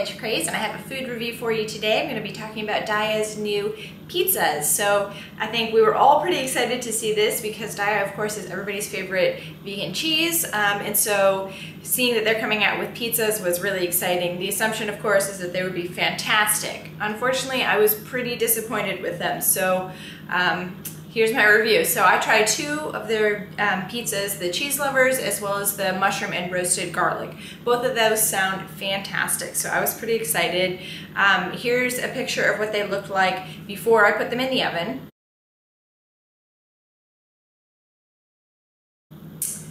it's Craze, and I have a food review for you today. I'm going to be talking about Daiya's new pizzas. So I think we were all pretty excited to see this because Daiya, of course, is everybody's favorite vegan cheese. And so seeing that they're coming out with pizzas was really exciting. The assumption, of course, is that they would be fantastic. Unfortunately, I was pretty disappointed with them. So here's my review. So I tried two of their pizzas, the cheese lovers as well as the mushroom and roasted garlic. Both of those sound fantastic, so I was pretty excited. Here's a picture of what they looked like before I put them in the oven.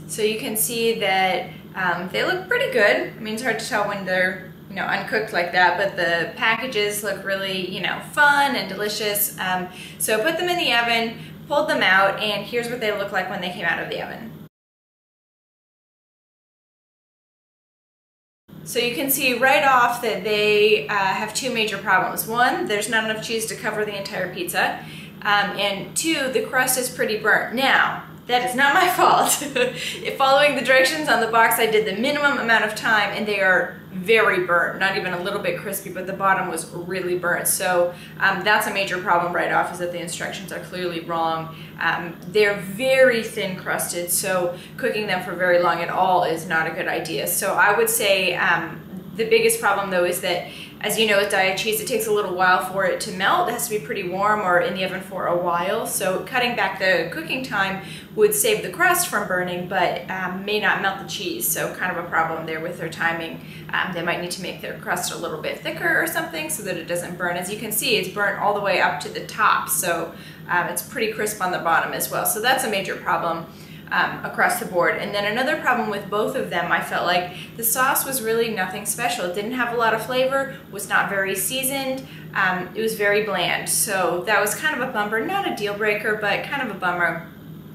So you can see that they look pretty good. I mean, it's hard to tell when they're uncooked like that, but the packages look really, fun and delicious. So I put them in the oven, pulled them out, and here's what they look like when they came out of the oven. So you can see right off that they have two major problems. One, there's not enough cheese to cover the entire pizza, and two, the crust is pretty burnt. Now, that is not my fault. Following the directions on the box, I did the minimum amount of time, and they are very burnt, not even a little bit crispy, but the bottom was really burnt. So that's a major problem right off, is that the instructions are clearly wrong. They're very thin crusted, so cooking them for very long at all is not a good idea. So I would say the biggest problem though is that, as you know, with Daiya cheese, it takes a little while for it to melt. It has to be pretty warm or in the oven for a while. So cutting back the cooking time would save the crust from burning, but may not melt the cheese. So kind of a problem there with their timing. They might need to make their crust a little bit thicker or something so that it doesn't burn. As you can see, it's burnt all the way up to the top. So it's pretty crisp on the bottom as well. So that's a major problem across the board. And then another problem with both of them, I felt like the sauce was really nothing special. It didn't have a lot of flavor, was not very seasoned, it was very bland. So that was kind of a bummer, not a deal breaker, but kind of a bummer.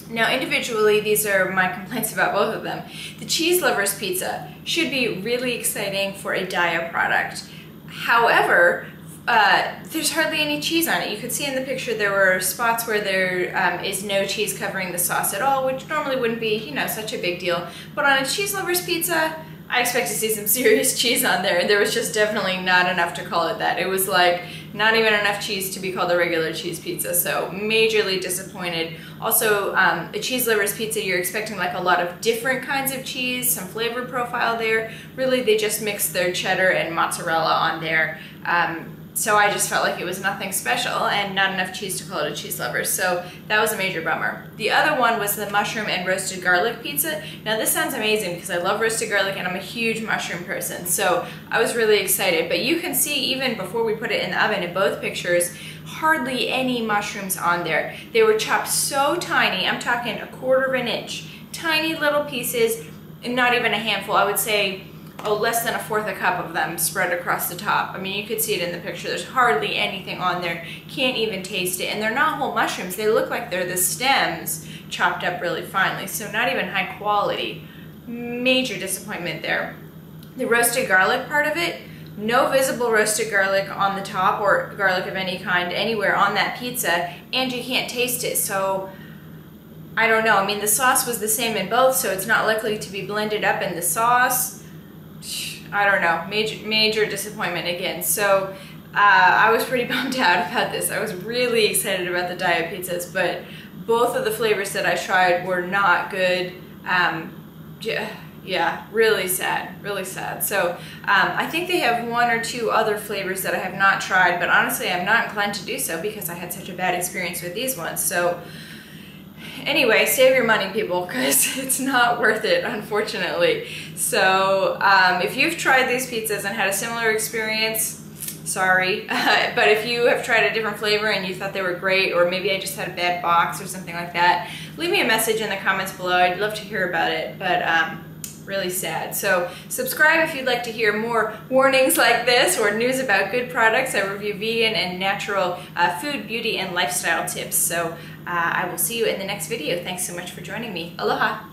Now individually, these are my complaints about both of them. The cheese lovers pizza should be really exciting for a Daiya product. However, there's hardly any cheese on it. You could see in the picture there were spots where there is no cheese covering the sauce at all, which normally wouldn't be, such a big deal. But on a cheese lover's pizza, I expect to see some serious cheese on there, and there was just definitely not enough to call it that. It was like not even enough cheese to be called a regular cheese pizza, so majorly disappointed. Also, a cheese lover's pizza, you're expecting like a lot of different kinds of cheese, some flavor profile there. Really, they just mixed their cheddar and mozzarella on there. So I just felt like it was nothing special and not enough cheese to call it a cheese lover. So that was a major bummer. The other one was the mushroom and roasted garlic pizza. Now this sounds amazing because I love roasted garlic and I'm a huge mushroom person. So I was really excited. But you can see even before we put it in the oven in both pictures, hardly any mushrooms on there. They were chopped so tiny, I'm talking 1/4 of an inch. Tiny little pieces, and not even a handful. I would say less than 1/4 cup of them spread across the top. I mean, you could see it in the picture. There's hardly anything on there. Can't even taste it. And they're not whole mushrooms. They look like they're the stems chopped up really finely. So not even high quality. Major disappointment there. The roasted garlic part of it, no visible roasted garlic on the top or garlic of any kind anywhere on that pizza, and you can't taste it. So I don't know. I mean, the sauce was the same in both, so it's not likely to be blended up in the sauce. I don't know, major disappointment again. So I was pretty bummed out about this. I was really excited about the Daiya pizzas, but both of the flavors that I tried were not good. Yeah, really sad, really sad. So I think they have 1 or 2 other flavors that I have not tried, but honestly I'm not inclined to do so because I had such a bad experience with these ones. So anyway, save your money, people, because it's not worth it, unfortunately. So if you've tried these pizzas and had a similar experience, sorry. But if you have tried a different flavor and you thought they were great, or maybe I just had a bad box or something like that, leave me a message in the comments below. I'd love to hear about it, but really sad. So subscribe if you'd like to hear more warnings like this or news about good products. I review vegan and natural food, beauty, and lifestyle tips. So I will see you in the next video. Thanks so much for joining me. Aloha!